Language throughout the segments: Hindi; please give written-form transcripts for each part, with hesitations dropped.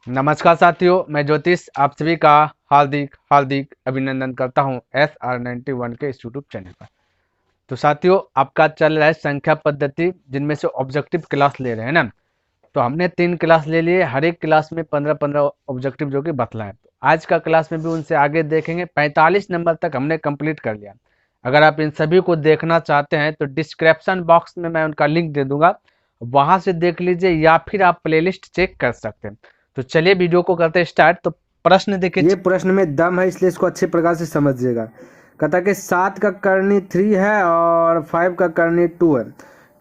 नमस्कार साथियों, मैं ज्योतिष आप सभी का हार्दिक हार्दिक अभिनंदन करता हूं SR91 के इस यूट्यूब चैनल पर। तो साथियों, आपका चल रहा है संख्या पद्धति, जिनमें से ऑब्जेक्टिव क्लास ले रहे हैं ना। तो हमने 3 क्लास ले लिए, हर एक क्लास में 15-15 ऑब्जेक्टिव जो कि बतलाए। तो आज का क्लास में भी उनसे आगे देखेंगे। 45 नंबर तक हमने कंप्लीट कर लिया। अगर आप इन सभी को देखना चाहते हैं तो डिस्क्रिप्शन बॉक्स में मैं उनका लिंक दे दूंगा, वहां से देख लीजिए या फिर आप प्लेलिस्ट चेक कर सकते हैं। तो चलिए वीडियो को करते हैं स्टार्ट। तो प्रश्न देखिए। ये प्रश्न में दम है, इसलिए इसको अच्छे प्रकार से समझिएगा। कहता है कि 7 का करनी 3 है और 5 का करनी 2 है,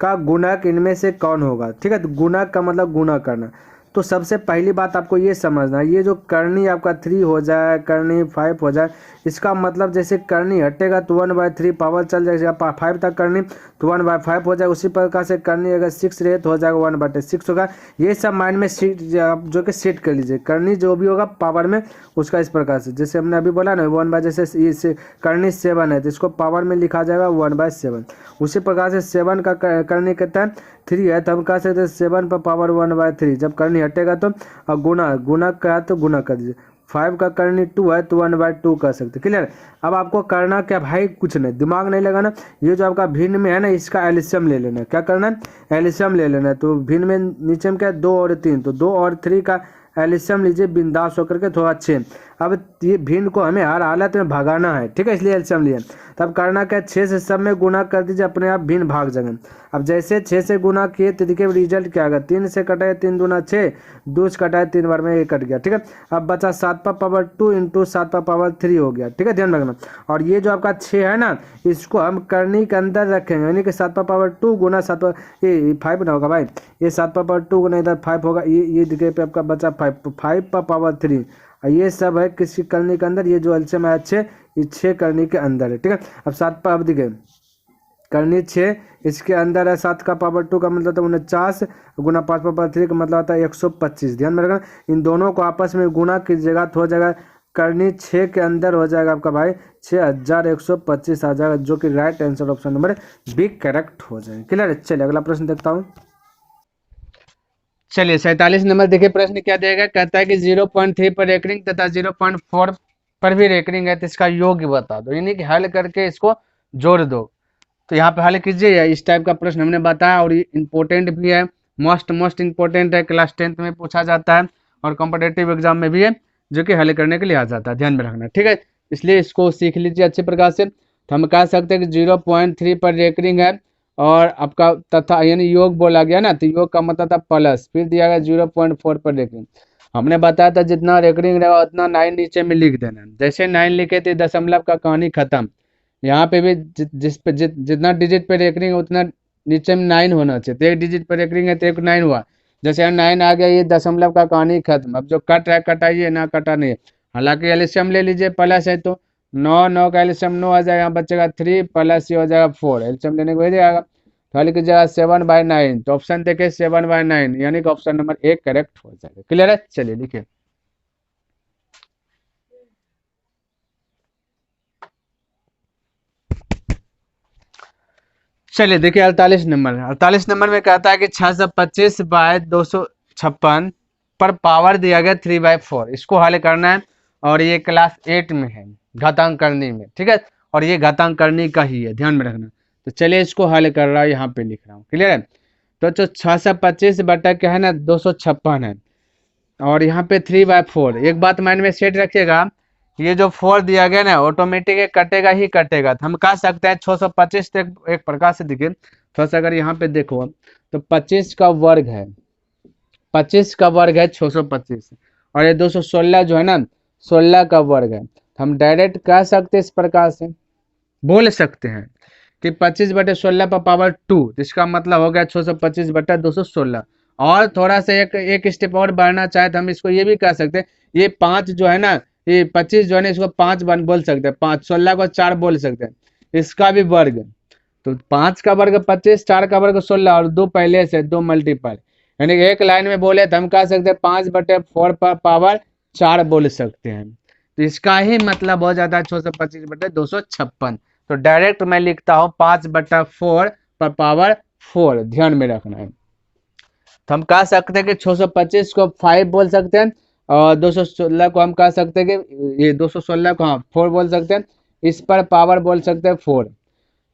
का गुणक इनमें से कौन होगा। ठीक है, तो गुणक का मतलब गुणा करना। तो सबसे पहली बात आपको ये समझना है, ये जो करनी आपका 3 हो जाए, करनी 5 हो जाए, इसका मतलब जैसे करनी हटेगा तो 1/3 पावर चल जाएगा। 5 तक करनी तो 1/5 हो जाएगा। उसी प्रकार से करनी अगर 6 रहे तो हो जाएगा 1/6 होगा। ये सब माइंड में सीट जो कि सेट कर लीजिए। करनी जो भी होगा पावर में उसका इस प्रकार से, जैसे हमने अभी बोला ना 1 बाय, जैसे ये करनी 7 है तो इसको पावर में लिखा जाएगा 1/7। उसी प्रकार से 7 का करनी कितना है 3 है, तो हम कह सकते हैं 7 पर पावर 1/3। जब करनी हटेगा तो गुना गुना का तो गुना कर दीजिए। 5 का करनी 2 है तो 1/2 कर सकते। क्लियर। अब आपको करना क्या भाई, कुछ नहीं, दिमाग नहीं लगाना। ये जो आपका भिन्न में है ना, इसका एल्सियम ले लेना। क्या करना है, एल्सियम ले लेना है। तो भिन्न में नीचे में क्या है 2 और 3, तो 2 और 3 का एल्सियम लीजिए बिंदास होकर के, थोड़ा अच्छे। अब ये भिन्न को हमें हर हालत में भगाना है, ठीक है, इसलिए एल्सियम लिए। तब करना क्या, 6 से सब में गुना कर दीजिए, अपने आप भिन्न भाग जाएंगे। अब जैसे 6 से गुना किए तो देखिए रिजल्ट क्या आएगा, 3 से कटाए 3 दूना 6, 2 से कटाए 3 बार में ये कट गया। ठीक है, अब बचा 7 पर पावर 2 इंटू 7 पर पावर 3 हो गया। ठीक है, ध्यान रखना। और ये जो आपका 6 है ना, इसको हम करनी के अंदर रखेंगे, यानी कि 7 पर पावर 2 गुना 7 पर ये 5 ना होगा भाई, ये 7 पर पावर 2 गुना इधर 5 होगा। ये देखिए पे आपका बचा 5 पर पावर 3। ये सब है किसी करनी के अंदर, ये जो एल्सियम है अच्छे, ये 6 करनी के अंदर है। ठीक है, अब 7 पर, अब देखिए करनी 6 इसके अंदर है, 7 का पावर 2 का मतलब था 49 गुना 5 पर पावर 3 का मतलब आता है 125। ध्यान में रखना, इन दोनों को आपस में गुना कीजिएगा तो हो जाएगा करनी 6 के अंदर हो जाएगा आपका भाई 6125 आ जाएगा, जो कि right answer option number B correct हो जाएगा। क्लियर। चलिए अगला प्रश्न देखता हूँ। चलिए 47 नंबर देखिए, प्रश्न क्या देगा। कहता है कि 0.3 पर रेकरिंग तथा 0.4 पर भी रेकरिंग है, तो इसका योग बता दो, यानी कि हल करके इसको जोड़ दो। तो यहाँ पे हल कीजिए। इस टाइप का प्रश्न हमने बताया, और ये इंपॉर्टेंट भी है, मोस्ट इंपॉर्टेंट है, क्लास 10th में पूछा जाता है और कॉम्पिटेटिव एग्जाम में भी है, जो कि हल करने के लिए आ जाता है, ध्यान में रखना। ठीक है, इसलिए इसको सीख लीजिए अच्छे प्रकार से। तो हम कह सकते हैं कि 0.3 पर रेकरिंग है, और आपका तथा यानी योग बोला गया ना, तो योग का मतलब था प्लस, फिर दिया गया 0.4 पर रेकरिंग। हमने बताया था जितना रेकरिंग रहेगा उतना 9 नीचे में लिख देना। जैसे 9 लिखे थे, दशमलव का कहानी खत्म। यहाँ पे भी जिस पे जितना डिजिट पे रेकरिंग है उतना नीचे में 9 होना चाहिए। तो एक डिजिट पे रेकरिंग है तो एक 9 हुआ। जैसे यहाँ 9 आ गया, ये दशमलव का कहानी खत्म। अब जो कट है कटाइए, ना कटा नहीं। हालांकि एल्सियम ले लीजिए, प्लस है तो 9 का एल्सियम 9 आ जाएगा, यहाँ बचेगा 3 प्लस ये हो जाएगा 4। एल्सियम लेने को हो जाएगा, तो हल की जगह 7/9। तो ऑप्शन देखे 7/9, यानी कि ऑप्शन नंबर 1 करेक्ट हो जाएगा। क्लियर है, चलिए लिखिए। चलिए देखिए 48 नंबर में कहता है कि 625/256 पर पावर दिया गया 3/4, इसको हल करना है। और ये क्लास 8 में है, घातांक करनी में। ठीक है, और ये घातांक करनी का ही है, ध्यान में रखना। तो चलिए इसको हल कर रहा है, यहाँ पे लिख रहा हूँ। क्लियर है। तो जो 625 बटा क्या है ना 256 है, और यहाँ पे 3/4। एक बात माइंड में सेट रखिएगा, ये जो 4 दिया गया ना ऑटोमेटिक कटेगा ही कटेगा। तो हम कह सकते हैं 625 तक एक प्रकार से दिखे। थोड़ा सा अगर यहाँ पे देखो तो 25 का वर्ग है, 25 का वर्ग है 625, और ये 216 जो है ना 16 का वर्ग है। तो हम डायरेक्ट कह सकते हैं, इस प्रकार से बोल सकते हैं कि 25/16 पर पावर 2, इसका मतलब हो गया 625/216। और थोड़ा सा एक स्टेप और बढ़ना चाहे तो हम इसको ये भी कह सकते हैं, ये 5 जो है ना, ये 25 जो है ना, इसको 5 बन बोल सकते हैं, 5 16 को 4 बोल सकते हैं, इसका भी वर्ग। तो 5 का वर्ग 25, 4 का वर्ग 16, और 2 पहले से 2 मल्टीपल, यानी कि एक लाइन में बोले तो हम कह सकते हैं 5/4 पर पावर 4 बोल सकते हैं। तो इसका ही मतलब हो जाता है 625/256। तो डायरेक्ट मैं लिखता हूं 5/4 पर पावर 4, ध्यान में रखना है। तो हम कह सकते हैं कि 625 को 5 बोल सकते हैं, और 216 को हम कह सकते हैं कि ये 216 को हाँ 4 बोल सकते हैं, इस पर पावर बोल सकते हैं 4,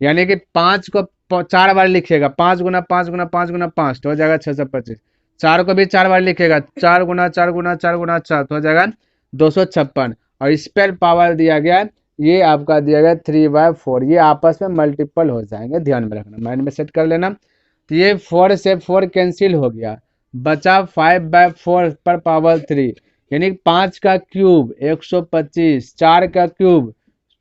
यानी कि 5 को 4 बार लिखिएगा, 5 गुना 5 गुना 5 गुना 5 तो हो जाएगा 625। 4 को भी 4 बार लिखिएगा, 4 गुना 4 गुना 4 गुना 4 तो हो जाएगा 256। और इस पर पावर दिया गया, ये आपका दिया गया 3/4, ये आपस में मल्टीपल हो जाएंगे, ध्यान में रखना, माइंड में सेट कर लेना। तो ये 4 से 4 कैंसिल हो गया, बचा 5/4 पर पावर 3, यानी 5 का क्यूब 125, 4 का क्यूब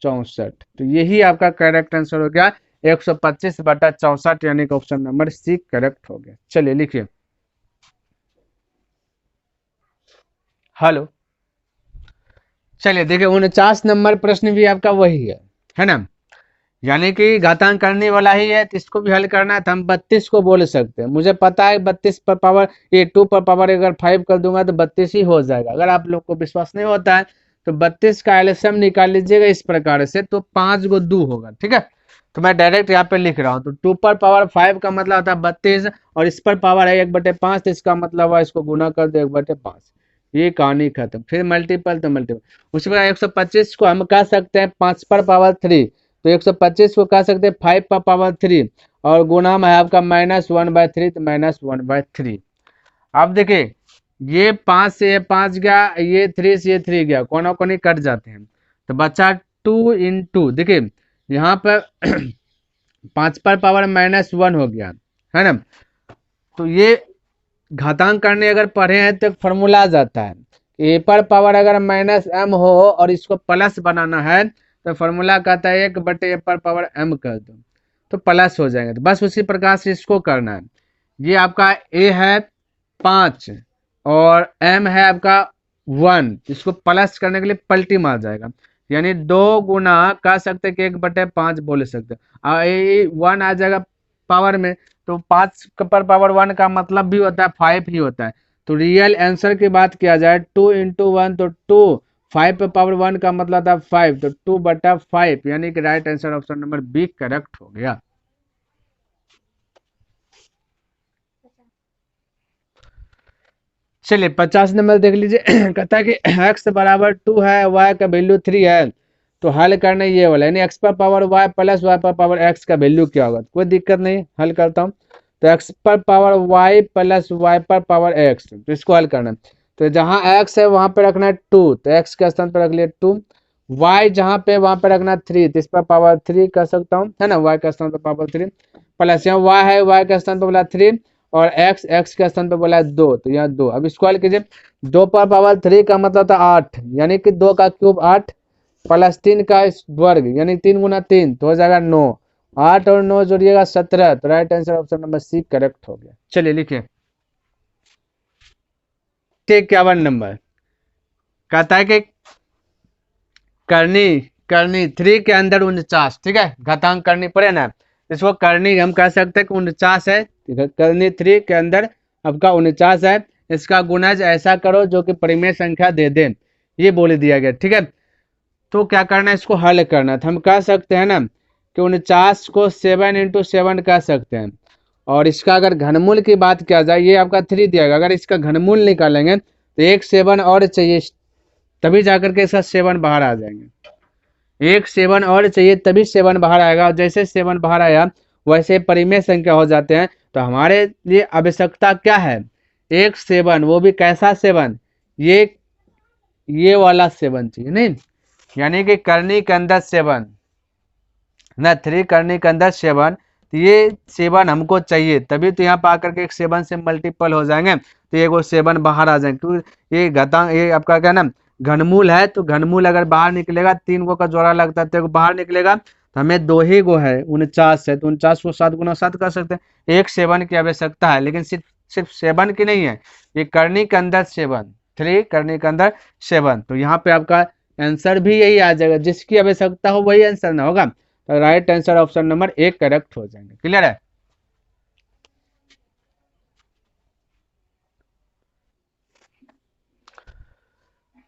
64। तो यही आपका करेक्ट आंसर हो गया 125/64, यानी कि ऑप्शन नंबर सी करेक्ट हो गया। चलिए लिखिए। हेलो, चलिए देखिए 49 नंबर प्रश्न भी आपका वही है ना, यानी कि घातांक करने वाला ही है, तो इसको भी हल करना है, तो हम 32 को बोल सकते हैं। मुझे पता है 32 पर पावर, ये 2 पर पावर अगर 5 कर दूंगा तो 32 ही हो जाएगा। अगर आप लोग को विश्वास नहीं होता है तो 32 का एलसीएम निकाल लीजिएगा इस प्रकार से, तो 5 को 2 होगा, ठीक है। तो मैं डायरेक्ट यहाँ पे लिख रहा हूँ, तो 2 पर पावर 5 का मतलब होता है 32, और इस पर पावर है 1/5, तो इसका मतलब है इसको गुना कर दो 1/5, ये कहानी खत्म। फिर मल्टीपल तो मल्टीपल, उसके बाद 125 को हम कह सकते हैं 5 पर पावर 3, तो 125 को कह सकते हैं 5 पर पावर 3, और गुना में है आपका -1/3, तो -1/3। अब देखिए ये 5 से ये 5 गया, ये 3 से ये 3 गया, कोना कोनी कट जाते हैं, तो बचा 2 × देखिए यहाँ पर 5 पर पावर -1 हो गया, है ना। तो ये घातांक करने अगर पढ़े हैं तो फॉर्मूला आ जाता है, ए पर पावर अगर -m हो और इसको प्लस बनाना है तो फॉर्मूला कहता है 1/a पर पावर m कर दो, तो प्लस हो जाएंगे। तो बस उसी प्रकार से इसको करना है। ये आपका a है 5 और m है आपका 1, इसको प्लस करने के लिए पलटी मार जाएगा, यानी 2 गुना कह सकते कि 1/5 बोल सकते, और ये 1 आ जाएगा पावर में, तो 5 पर पावर 1 का मतलब भी होता है 5 ही होता है। तो रियल आंसर की बात किया जाए 2 × 1 तो 2, 5 पर पावर 1 का मतलब था 5, तो 2/5, यानी कि right answer option number B correct हो गया। चलिए 50 नंबर देख लीजिए। कहता है कि x बराबर 2 है, y का वैल्यू 3 है, तो हल करना ये वाला, यानी x पर पावर y प्लस y पर पावर x का वैल्यू क्या होगा। कोई दिक्कत नहीं, हल करता हूँ। तो x पर पावर y प्लस y पर पावर x, तो इसको हल करना है। तो जहाँ x है वहां पे रखना है 2, तो x के स्थान पर रख लिया 2, y जहाँ पे वहां पे रखना 3, तो इस पर पावर 3 कर सकता हूँ, है ना, y का स्थान पर पावर 3, प्लस यहाँ y है, y का स्थान पर बोला 3, और x के स्थान पे बोला है 2, तो यहाँ 2। अब इसको हल कीजिए, 2 पर पावर 3 का मतलब था 8, यानी कि 2 का क्यूब 8 प्लस 3 का वर्ग, यानी 3 × 3 तो हो जाएगा 9, 8 और 9 जोड़िएगा 17, तो right answer option number C correct हो गया। चलिए लिखिए। 51 नंबर कहता है कि करनी 3 के अंदर 49, ठीक है, घातांक करनी पड़े ना, इसको करनी हम कह सकते हैं कि 49 है, करनी 3 के अंदर आपका 49 है, इसका गुणज ऐसा करो जो कि परिमेय संख्या दे दे, ये बोल दिया गया, ठीक है। तो क्या करना है, इसको हल करना है। तो हम कह सकते हैं ना कि 49 को 7 × 7 कह सकते हैं, और इसका अगर घनमूल की बात किया जाए, ये आपका 3 दिया गया, अगर इसका घनमूल निकालेंगे तो एक 7 और चाहिए, तभी जाकर के इसका 7 बाहर आ जाएंगे, एक 7 और चाहिए तभी 7 बाहर आएगा, और जैसे 7 बाहर आया वैसे परिमेय संख्या हो जाते हैं। तो हमारे लिए आवश्यकता क्या है, एक 7, वो भी कैसा 7, ये वाला 7 चाहिए, नहीं, यानी कि करनी के अंदर 7 ना, 3 करनी के अंदर 7, तो ये 7 हमको चाहिए, तभी तो यहाँ पर आकर के एक 7 से मल्टीपल हो जाएंगे, तो ये 7 बाहर आ जाएंगे, तो ये घातांक, ये आपका क्या ना घनमूल है, तो घनमूल अगर बाहर निकलेगा 3 गो का जोड़ा लगता है तो बाहर निकलेगा, तो हमें 2 ही गो है, 49 है, तो 49 को 7 × 7 कर सकते हैं। एक 7 की आवश्यकता है, लेकिन सिर्फ 7 की नहीं है, ये करनी के अंदर 7, 3 करनी के अंदर 7, तो यहाँ पे आपका आंसर भी यही आ जाएगा, जिसकी आवश्यकता हो वही आंसर ना होगा, तो right answer option number 1 correct हो जाएंगे। क्लियर है।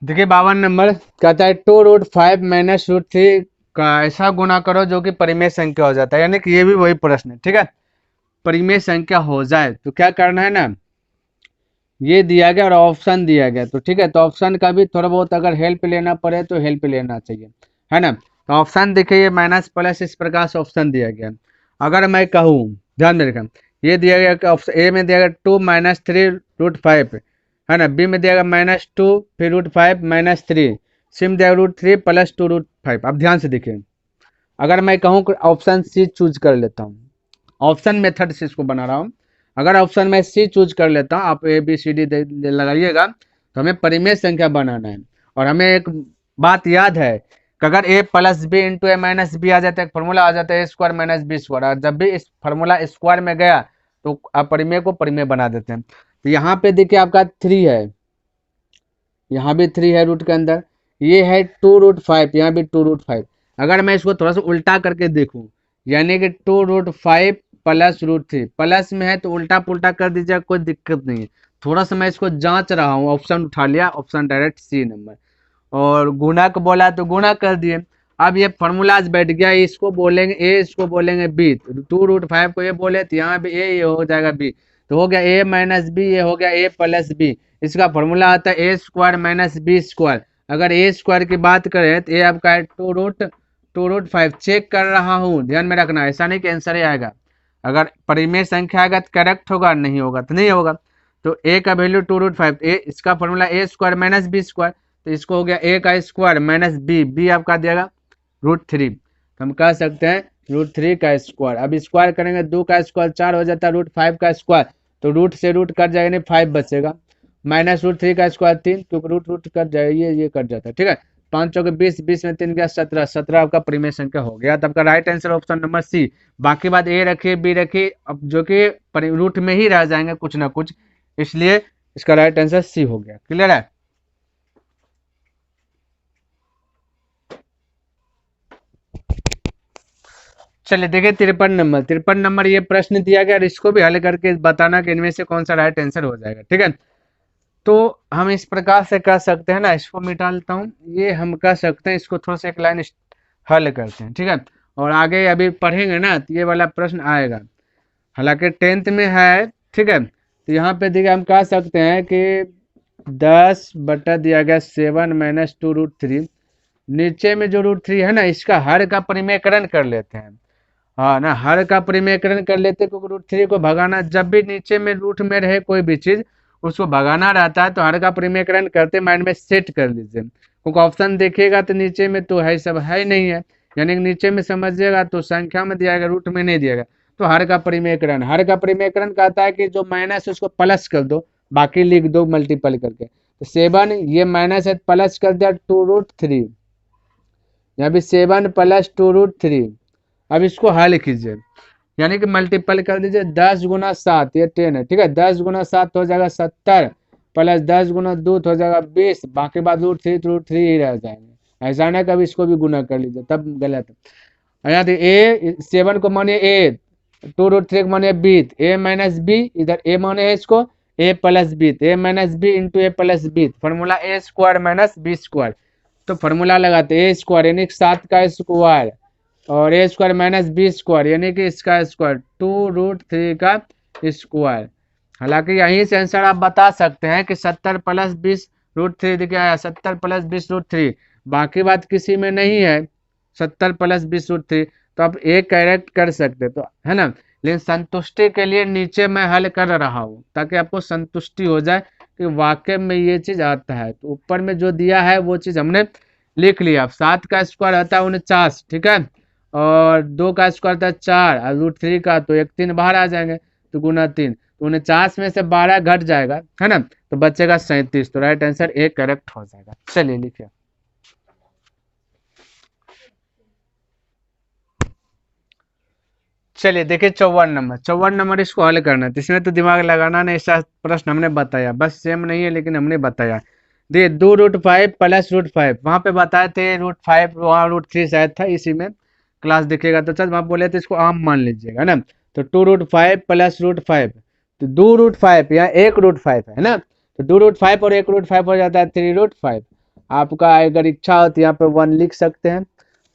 देखिए 52 नंबर कहता है 2√5 - √3 का ऐसा गुना करो जो कि परिमेय संख्या हो जाता है, यानी कि ये भी वही प्रश्न है, ठीक है, परिमेय संख्या हो जाए तो क्या करना है ना, ये दिया गया और ऑप्शन दिया गया, तो ठीक है, तो ऑप्शन का भी थोड़ा बहुत अगर हेल्प लेना पड़े तो हेल्प लेना चाहिए, है ना। तो ऑप्शन देखिए, ये माइनस प्लस इस प्रकार से ऑप्शन दिया गया। अगर मैं कहूँ, ध्यान में रखें, ये दिया गया कि ऑप्शन ए में दिया गया 2 - 3 √5, है ना। बी में दिया गया -2 फिर √5 - 3, सी में दिया गया √3 + 2 √5। अब ध्यान से देखिए, अगर मैं कहूँ कि ऑप्शन सी चूज कर लेता हूँ, ऑप्शन मेथड से इसको बना रहा हूँ, अगर ऑप्शन में सी चूज कर लेता हूँ, आप ए बी सी डी लगाइएगा, तो हमें परिमेय संख्या बनाना है। और हमें एक बात याद है कि अगर ए प्लस बी इंटू ए माइनस बी आ जाता है, एक फॉर्मूला आ जाता है A² - B², और जब भी इस फॉर्मूला स्क्वायर में गया तो आप परिमेय को परिमेय बना देते हैं। तो यहाँ पे देखिए आपका 3 है, यहाँ भी 3 है रूट के अंदर, ये है 2 √5, यहाँ भी 2 √5। अगर मैं इसको थोड़ा सा उल्टा करके देखूं, यानी कि 2 √5 + √3, प्लस में है तो उल्टा पुल्टा कर दीजिएगा, कोई दिक्कत नहीं है। थोड़ा सा मैं इसको जांच रहा हूँ, ऑप्शन उठा लिया, ऑप्शन डायरेक्ट सी नंबर, और गुणा को बोला तो गुणा कर दिए। अब ये फॉर्मूलाज बैठ गया, इसको बोलेंगे ए, इसको बोलेंगे बी, 2 √5 को ये बोले तो यहाँ भी ए, ये हो जाएगा बी, तो हो गया a - b, ये हो गया a + b। इसका फॉर्मूला आता है A² - B²। अगर A² की बात करें तो ये आपका है 2 √5। चेक कर रहा हूँ, ध्यान में रखना, ऐसा नहीं कि आंसर ही आएगा। अगर परिमेय संख्या आएगा तो करेक्ट होगा, नहीं होगा तो नहीं होगा। तो a का वैल्यू 2 √5, इसका फॉर्मूला A² - B², तो इसको हो गया a का स्क्वायर माइनस बी आपका देगा √3। तो हम कह सकते हैं √3 का स्क्वायर। अब स्क्वायर करेंगे, 2 का स्क्वायर 4 हो जाता है, √5 का स्क्वायर, तो रूट से रूट कट जाएगा, नहीं 5 बचेगा, माइनस √3 का स्क्वायर 3, क्योंकि रूट कट जाएगा, ये कट जाता है, ठीक है। 5 चौके 20, 20 में 3 गया 17, 17 आपका परिमेय संख्या हो गया। तो आपका right answer option number C. बाकी बात ए रखिए, बी रखिए, अब जो कि रूट में ही रह जाएंगे कुछ ना कुछ, इसलिए इसका राइट आंसर सी हो गया। क्लियर है। चलिए देखिए 53 नंबर, 53 नंबर ये प्रश्न दिया गया और इसको भी हल करके बताना कि इनमें से कौन सा राइट आंसर हो जाएगा, ठीक है। तो हम इस प्रकार से कर सकते हैं ना, इसको मिटा लेता हूँ, ये हम कर सकते हैं, इसको थोड़ा सा एक लाइन हल करते हैं, ठीक है। और आगे अभी पढ़ेंगे ना तो ये वाला प्रश्न आएगा, हालांकि 10th में है, ठीक है। तो यहाँ पे देखिए हम कह सकते हैं कि 10 बटा दिया गया 7 - 2 √3, नीचे में जो √3 है ना, इसका हर का परिमेयकरण कर लेते हैं। हाँ ना, हर का परिमेयकरण कर लेते हैं, क्योंकि √3 को भगाना, जब भी नीचे में रूट में रहे कोई भी चीज उसको भगाना रहता है, तो हर का परिमेयकरण करते माइंड में सेट कर लीजिए, क्योंकि ऑप्शन देखिएगा तो नीचे में तो है सब है नहीं है, यानी कि नीचे में समझिएगा तो संख्या में दिया गया, रूट में नहीं दिया गया। तो हर का परिमेयकरण, हर का परिमेयकरण कहता है कि जो माइनस है उसको प्लस कर दो, बाकी लिख दो मल्टीपल करके। तो 7 ये माइनस है, प्लस कर दिया 2 √3, यहाँ भी 7 + 2 √3। अब इसको हल कीजिए, यानी कि मल्टीपल कर दीजिए, 10 × 7 ये 10 है, ठीक है, 10 × 7 हो जाएगा 70, प्लस 10 × 2 हो जाएगा 20, बाकी बाद √3 ही रह जाएंगे। ऐसा ना कभी इसको भी गुना कर लीजिए, तब गलत है। यहाँ ए 7 को मानिए ए, 2 √3 को मानिए बी, a - b, इधर a माने है इसको a + b, a - b into a + b, formula A² - B²। तो फॉर्मूला लगाते A² यानी 7 का स्क्वायर और A² - B² यानी कि इसका स्क्वायर 2 √3 का स्क्वायर। हालांकि यहीं से आंसर आप बता सकते हैं कि 70 + 20 √3 क्या है, 70 + 20 √3, बाकी बात किसी में नहीं है, 70 + 20 √3, तो आप एक करेक्ट कर सकते तो, है ना। लेकिन संतुष्टि के लिए नीचे मैं हल कर रहा हूँ, ताकि आपको संतुष्टि हो जाए कि वाकई में ये चीज आता है। तो ऊपर में जो दिया है वो चीज हमने लिख लिया। 7 का स्क्वायर आता है 49, ठीक है, और 2 का स्क्वायर था 4, और √3 का तो 1 3 बाहर आ जाएंगे, तो × 3, तो 49 में से 12 घट जाएगा, है ना, तो बचेगा 37। तो राइट आंसर ए करेक्ट हो जाएगा। चलिए लिखिए। चलिए देखिए 54 नंबर, 54 नंबर इसको हल करना है, तो इसमें तो दिमाग लगाना नहीं, ऐसा प्रश्न हमने बताया, बस सेम नहीं है लेकिन हमने बताया। देखिए 2 √5 + √5, वहां पे बताए थे √5, वहाँ √3 शायद था, इसी में क्लास दिखेगा, तो चल वहाँ बोले थे इसको आम मान लीजिएगा ना। तो 2 √5 + √5, तो 2 √5 यहाँ 1 √5 है ना, तो 2 √5 और 1 √5 हो जाता है 3 √5। आपका अगर इच्छा हो तो यहाँ पे 1 लिख सकते हैं,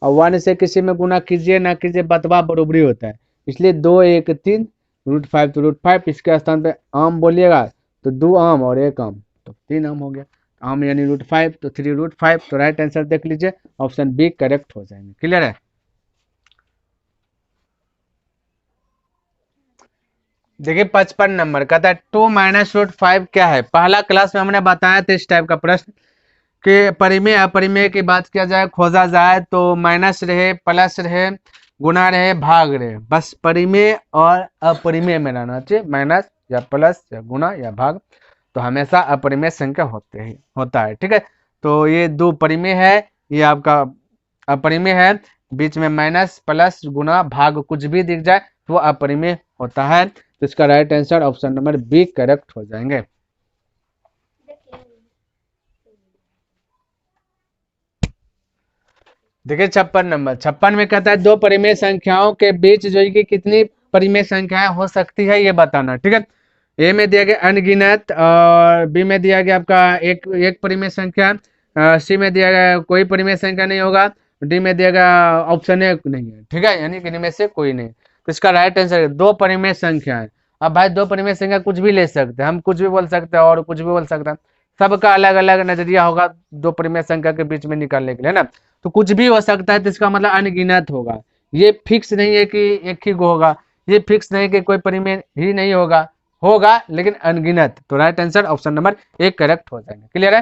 और 1 से किसी में गुना कीजिए ना कीजिए बतवा बरोबरी होता है, इसलिए 2 1 3 √5, तो √5 इसके स्थान पे आम बोलिएगा तो 2 आम और 1 आम, तो 3 आम हो गया। आम यानी √5, तो 3 √5, तो राइट आंसर देख लीजिए, ऑप्शन बी करेक्ट हो जाएंगे। क्लियर है? देखिए 55 नंबर कहता है 2 - √5 क्या है। पहला क्लास में हमने बताया था इस टाइप का प्रश्न कि परिमेय अपरिमेय की बात किया जाए, खोजा जाए तो माइनस रहे, प्लस रहे, गुना रहे, भाग रहे, बस परिमेय और अपरिमेय में रहना चाहिए, माइनस या प्लस या गुना या भाग, तो हमेशा अपरिमेय संख्या होता है। ठीक है, तो ये 2 परिमेय है, ये आपका अपरिमेय है, बीच में माइनस प्लस गुना भाग कुछ भी दिख जाए तो वो अपरिमेय होता है। तो इसका right answer option number B correct हो जाएंगे। देखिए 56 नंबर, 56 में कहता है 2 परिमेय संख्याओं के बीच जो कि कितनी परिमेय संख्याएं हो सकती है ये बताना। ठीक है, ए में दिया गया अनगिनत, और बी में दिया गया आपका एक परिमेय संख्या, सी में दिया गया कोई परिमेय संख्या नहीं होगा, डी में दिया गया ऑप्शन ए नहीं है। ठीक है, यानी कि इनमें से कोई नहीं। तो इसका राइट आंसर है 2 परिमेय संख्या है। अब भाई 2 परिमेय संख्या कुछ भी ले सकते हैं, हम कुछ भी बोल सकते हैं और कुछ भी बोल सकते हैं, सबका अलग अलग नजरिया होगा 2 परिमेय संख्या के बीच में निकालने के लिए, है ना। तो कुछ भी हो सकता है, तो इसका मतलब अनगिनत होगा। ये फिक्स नहीं है कि एक ही को होगा, ये फिक्स नहीं कि कोई परिमेय ही नहीं होगा लेकिन अनगिनत। तो right answer option number 1 correct हो जाएंगे। क्लियर है?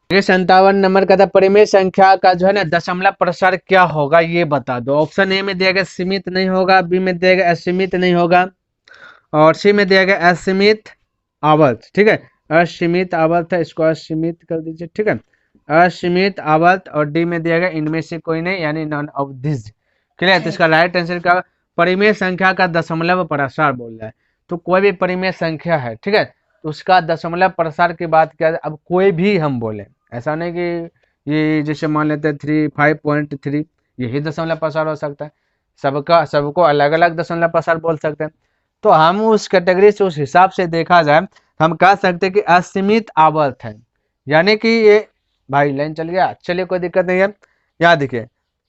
ये 57 नंबर का था परिमेय संख्या का जो है ना दशमलव प्रसार क्या होगा ये बता दो। ऑप्शन ए में दिया गया सीमित नहीं होगा, बी में दिया गया असीमित नहीं होगा, और सी में दिया गया असीमित आवर्त। ठीक है, असीमित आवर्त है, इसको असीमित कर दीजिए। ठीक है, असीमित आवर्त, और डी में दिया गया इनमें से कोई नहीं, यानी नॉन ऑफ दिस। क्लियर? तो इसका राइट आंसर का परिमेय संख्या का दशमलव प्रसार बोल रहा है। तो कोई भी परिमेय संख्या है, ठीक है, तो उसका दशमलव प्रसार की बात किया जाए, अब कोई भी हम बोले, ऐसा नहीं कि ये जैसे मान लेते हैं 5.3, यही दशमलव प्रसार हो सकता है, सबको अलग अलग दशमलव प्रसार बोल सकते हैं। तो हम उस कैटेगरी से, उस हिसाब से देखा जाए, हम कह सकते हैं कि असीमित आवर्त है, यानी कि ये भाई लाइन चल गया, चलिए कोई दिक्कत नहीं है। यहाँ देखिए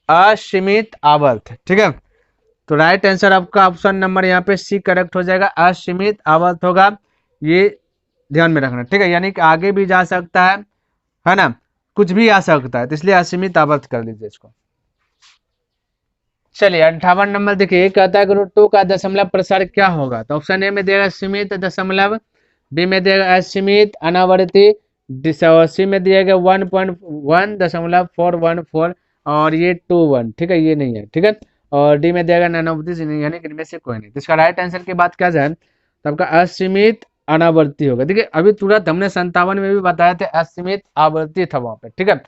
असीमित आवर्त, ठीक है, तो राइट आंसर आपका ऑप्शन नंबर यहाँ पे सी करेक्ट हो जाएगा, असीमित आवर्त होगा, ये ध्यान में रखना। ठीक है, यानी कि आगे भी जा सकता है ना, कुछ भी आ सकता है, तो इसलिए असीमित आवर्त कर लीजिए इसको। चलिए 58 नंबर देखिए, कहता है कि √2 का दशमलव प्रसार क्या होगा। तो ऑप्शन ए में देगा सीमित दशमलव, बी में देगा असीमित अनावर्ती, सी में दिया गया 1.1.414, और ये 21। ठीक है, ये नहीं है। ठीक है, और डी में दिया गया नानावर्ती नहीं, यानी कि इनमें से कोई नहीं। तो इसका राइट आंसर की बात क्या जाए तो आपका असीमित अनावर्ती होगा। देखिए अभी तुरंत हमने 57 में भी बताया था असीमित आवर्ती था वहां पे। ठीक है,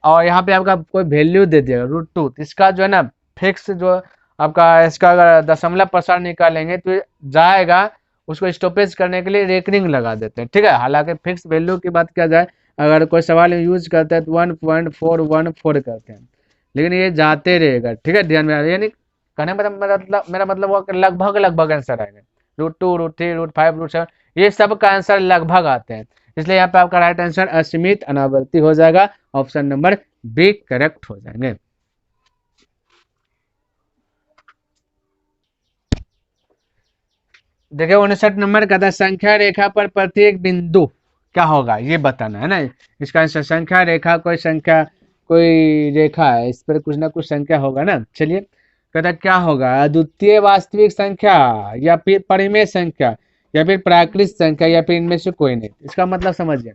और यहाँ पे आपका कोई वैल्यू दे दिया √2, इसका जो है ना फिक्स जो आपका इसका अगर दशमलव प्रसार निकालेंगे तो जाएगा, उसको स्टॉपेज करने के लिए रेकरिंग लगा देते हैं। ठीक है, हालांकि फिक्स वैल्यू की बात किया जाए, अगर कोई सवाल यूज करता है तो 1.414 करते हैं, लेकिन ये जाते रहेगा। ठीक है, ध्यान में आ रहा है, यानी कहने मेरा मतलब वो लगभग लगभग आंसर आएगा, √2 √3 √5 √7, ये सब का आंसर लगभग आते हैं, इसलिए यहाँ पे आपका राइट आंसर असीमित अनावर्ती हो जाएगा, ऑप्शन नंबर बी करेक्ट हो जाएंगे। देखिए 59 नंबर का था संख्या रेखा पर प्रत्येक बिंदु क्या होगा ये बताना है ना। इसका आंसर संख्या रेखा, कोई रेखा है, इस पर कुछ ना कुछ संख्या होगा ना। चलिए कहता क्या होगा, अद्वितीय वास्तविक संख्या या फिर परिमेय संख्या या फिर प्राकृत संख्या या फिर इनमें से कोई नहीं। इसका मतलब समझिए,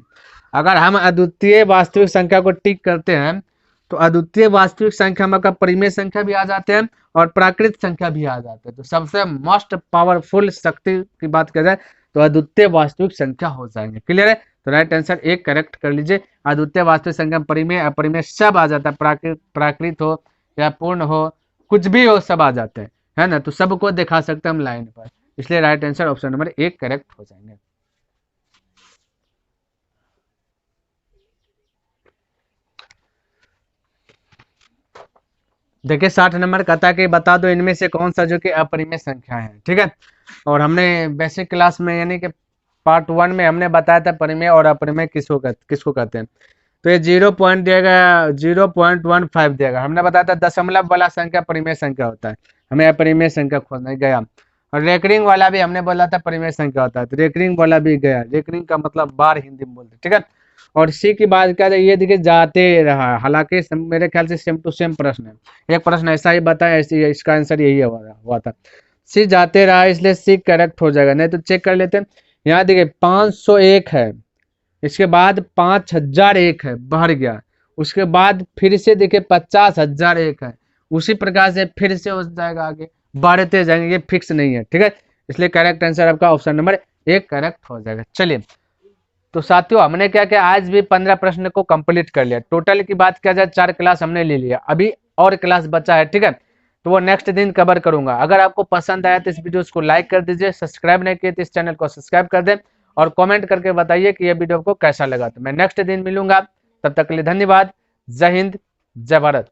अगर हम अद्वितीय वास्तविक संख्या को टिक करते हैं तो अद्वितीय वास्तविक संख्या में का परिमेय संख्या भी आ जाते हैं और प्राकृत संख्या भी आ जाते हैं। तो सबसे मोस्ट पावरफुल शक्ति की बात किया जाए तो अद्वितीय वास्तविक संख्या हो जाएंगे। क्लियर है? तो राइट आंसर एक करेक्ट कर लीजिए, अद्वितीय वास्तविक संख्या परिमेय अपरिमेय सब आ जाता है, प्राकृत हो या पूर्ण हो, कुछ भी हो, सब आ जाते हैं, है ना। तो सबको दिखा सकते हैं हम लाइन पर, इसलिए right answer option number 1 correct हो जाएंगे। देखिए 60 नंबर कहता है कि बता दो इनमें से कौन सा जो कि अपरिमेय संख्या है। ठीक है, और हमने बेसिक क्लास में यानी कि पार्ट 1 में हमने बताया था परिमेय और अपरिमेय किसको कहते हैं। तो ये 0 दिया गया, 0.15 दिया गया, हमने बताया था दशमलव वाला संख्या परिमेय संख्या होता है, हमें अपरिमेय संख्या खोजना गया। और रेकरिंग वाला भी हमने बोला था परिमेय संख्या होता है, तो रेकरिंग वाला भी गया। रेकरिंग का मतलब बार हिंदी में बोलते, ठीक है। और सी की बात क्या ये देखिए जाते रहा, हालांकि मेरे ख्याल से सेम टू सेम प्रश्न है, एक प्रश्न ऐसा ही बताया, ऐसे इसका आंसर यही हुआ था। सी जाते रहा, इसलिए सी करेक्ट हो जाएगा। नहीं तो चेक कर लेते हैं, यहाँ देखिए 501 है, इसके बाद 5001 है, बढ़ गया। उसके बाद फिर से देखिए 50,001 है, उसी प्रकार से फिर से हो जाएगा, आगे बढ़ते जाएंगे, ये फिक्स नहीं है, ठीक है। इसलिए करेक्ट आंसर आपका ऑप्शन नंबर 1 करेक्ट हो जाएगा। चलिए, तो साथियों हमने क्या किया, आज भी 15 प्रश्न को कंप्लीट कर लिया। टोटल की बात किया जाए 4 क्लास हमने ले लिया, अभी और क्लास बचा है, ठीक है। तो वो नेक्स्ट दिन कवर करूंगा। अगर आपको पसंद आया तो इस वीडियो को लाइक कर दीजिए, सब्सक्राइब नहीं किए तो इस चैनल को सब्सक्राइब कर दें, और कमेंट करके बताइए कि ये वीडियो आपको कैसा लगा। तो मैं नेक्स्ट दिन मिलूंगा, तब तक के लिए धन्यवाद। जय हिंद, जय भारत।